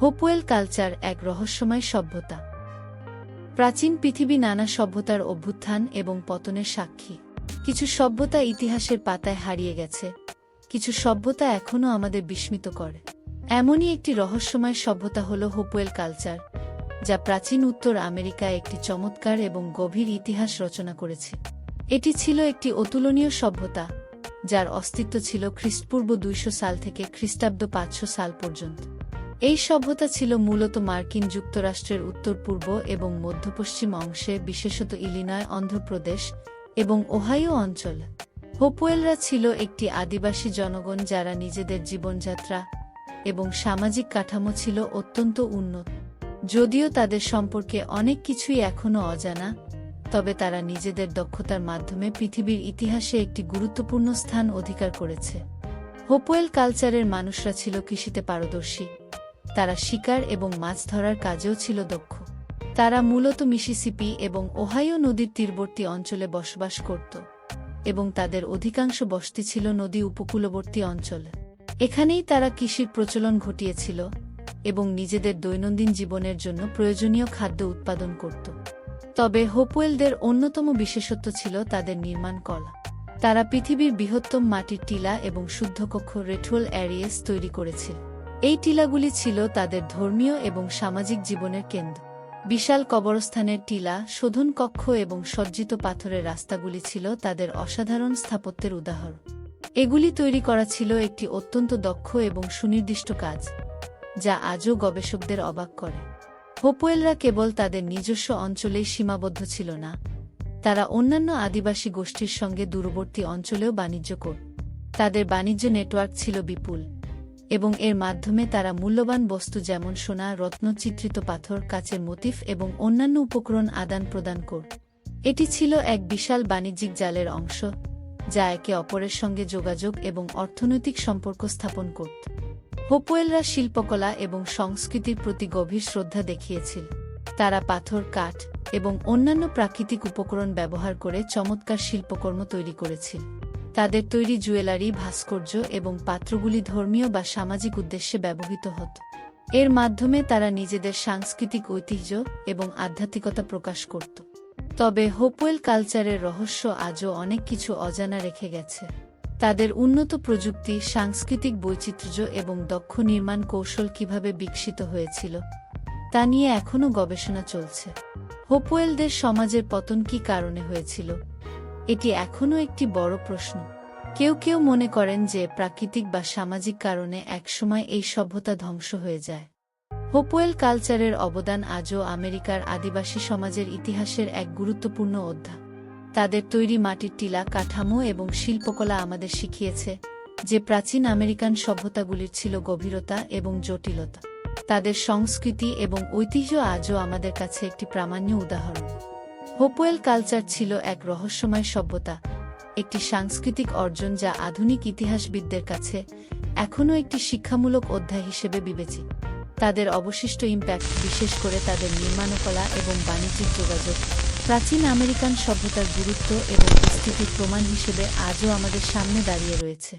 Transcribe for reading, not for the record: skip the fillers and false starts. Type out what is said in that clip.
Hopewell culture এক রহস্যময় সভ্যতা। প্রাচীন পৃথিবী নানা সভ্যতার অভ্যুত্থান এবং পতনের সাক্ষী। কিছু সভ্যতা ইতিহাসের পাতায় হারিয়ে গেছে, কিছু সভ্যতা এখনও আমাদের বিস্মিত করে। এমনই একটি রহস্যময় সভ্যতা হল হোপওয়েল কালচার, যা প্রাচীন উত্তর আমেরিকায় একটি চমৎকার এবং গভীর ইতিহাস রচনা করেছে। এটি ছিল একটি অতুলনীয় সভ্যতা, যার অস্তিত্ব ছিল খ্রিস্টপূর্ব ২০০ সাল থেকে খ্রিস্টাব্দ ৫০০ সাল পর্যন্ত। এই সভ্যতা ছিল মূলত মার্কিন যুক্তরাষ্ট্রের উত্তর পূর্ব এবং মধ্যপশ্চিম অংশে, বিশেষত ইলিনয়, অন্ধ্রপ্রদেশ এবং ওহাইও অঞ্চল। হোপওয়েলরা ছিল একটি আদিবাসী জনগণ যারা নিজেদের জীবনযাত্রা এবং সামাজিক কাঠামো ছিল অত্যন্ত উন্নত। যদিও তাদের সম্পর্কে অনেক কিছুই এখনও অজানা, তবে তারা নিজেদের দক্ষতার মাধ্যমে পৃথিবীর ইতিহাসে একটি গুরুত্বপূর্ণ স্থান অধিকার করেছে। হোপওয়েল কালচারের মানুষরা ছিল কৃষিতে পারদর্শী, তারা শিকার এবং মাছ ধরার কাজেও ছিল দক্ষ। তারা মূলত মিসিসিপি এবং ওহাইও নদীর তীরবর্তী অঞ্চলে বসবাস করত, এবং তাদের অধিকাংশ বসতি ছিল নদী উপকূলবর্তী অঞ্চলে। এখানেই তারা কৃষির প্রচলন ঘটিয়েছিল এবং নিজেদের দৈনন্দিন জীবনের জন্য প্রয়োজনীয় খাদ্য উৎপাদন করত। তবে হোপওয়েলদের অন্যতম বিশেষত্ব ছিল তাদের নির্মাণ কলা। তারা পৃথিবীর বৃহত্তম মাটির টিলা এবং শুদ্ধকক্ষ রিচুয়াল এরিয়াস তৈরি করেছিল। এই টিলাগুলি ছিল তাদের ধর্মীয় এবং সামাজিক জীবনের কেন্দ্র। বিশাল কবরস্থানের টিলা, শোধন কক্ষ এবং সজ্জিত পাথরের রাস্তাগুলি ছিল তাদের অসাধারণ স্থাপত্যের উদাহরণ। এগুলি তৈরি করা ছিল একটি অত্যন্ত দক্ষ এবং সুনির্দিষ্ট কাজ, যা আজও গবেষকদের অবাক করে। হোপওয়েলরা কেবল তাদের নিজস্ব অঞ্চলেই সীমাবদ্ধ ছিল না, তারা অন্যান্য আদিবাসী গোষ্ঠীর সঙ্গে দূরবর্তী অঞ্চলেও বাণিজ্য করত। তাদের বাণিজ্য নেটওয়ার্ক ছিল বিপুল, এবং এর মাধ্যমে তারা মূল্যবান বস্তু যেমন সোনা, রত্ন, চিত্রিত পাথর, কাচের মোটিফ এবং অন্যান্য উপকরণ আদান প্রদান করত। এটি ছিল এক বিশাল বাণিজ্যিক জালের অংশ, যা একে অপরের সঙ্গে যোগাযোগ এবং অর্থনৈতিক সম্পর্ক স্থাপন করত। হোপওয়েলরা শিল্পকলা এবং সংস্কৃতির প্রতি গভীর শ্রদ্ধা দেখিয়েছিল। তারা পাথর, কাঠ এবং অন্যান্য প্রাকৃতিক উপকরণ ব্যবহার করে চমৎকার শিল্পকর্ম তৈরি করেছিল। তাদের তৈরি জুয়েলারি, ভাস্কর্য এবং পাত্রগুলি ধর্মীয় বা সামাজিক উদ্দেশ্যে ব্যবহৃত হতো। এর মাধ্যমে তারা নিজেদের সাংস্কৃতিক ঐতিহ্য এবং আধ্যাত্মিকতা প্রকাশ করত। তবে হোপওয়েল কালচারের রহস্য আজও অনেক কিছু অজানা রেখে গেছে। তাদের উন্নত প্রযুক্তি, সাংস্কৃতিক বৈচিত্র্য এবং দক্ষ নির্মাণ কৌশল কিভাবে বিকশিত হয়েছিল তা নিয়ে এখনও গবেষণা চলছে। হোপওয়েলদের সমাজের পতন কী কারণে হয়েছিল, এটি এখনও একটি বড় প্রশ্ন। কেউ কেউ মনে করেন যে প্রাকৃতিক বা সামাজিক কারণে একসময় এই সভ্যতা ধ্বংস হয়ে যায়। হোপওয়েল কালচারের অবদান আজও আমেরিকার আদিবাসী সমাজের ইতিহাসের এক গুরুত্বপূর্ণ অধ্যায়। তাদের তৈরি মাটির টিলা, কাঠামো এবং শিল্পকলা আমাদের শিখিয়েছে যে প্রাচীন আমেরিকান সভ্যতাগুলির ছিল গভীরতা এবং জটিলতা। তাদের সংস্কৃতি এবং ঐতিহ্য আজও আমাদের কাছে একটি প্রামাণ্য উদাহরণ। হোপওয়েল কালচার ছিল এক রহস্যময় সভ্যতা, একটি সাংস্কৃতিক অর্জন যা আধুনিক ইতিহাসবিদদের কাছে এখনও একটি শিক্ষামূলক অধ্যায় হিসেবে বিবেচিত। তাদের অবশিষ্ট ইম্প্যাক্ট, বিশেষ করে তাদের নির্মাণকলা এবং বাণিজ্যিক যোগাযোগ, প্রাচীন আমেরিকান সভ্যতার গুরুত্ব এবং স্থিতির প্রমাণ হিসেবে আজও আমাদের সামনে দাঁড়িয়ে রয়েছে।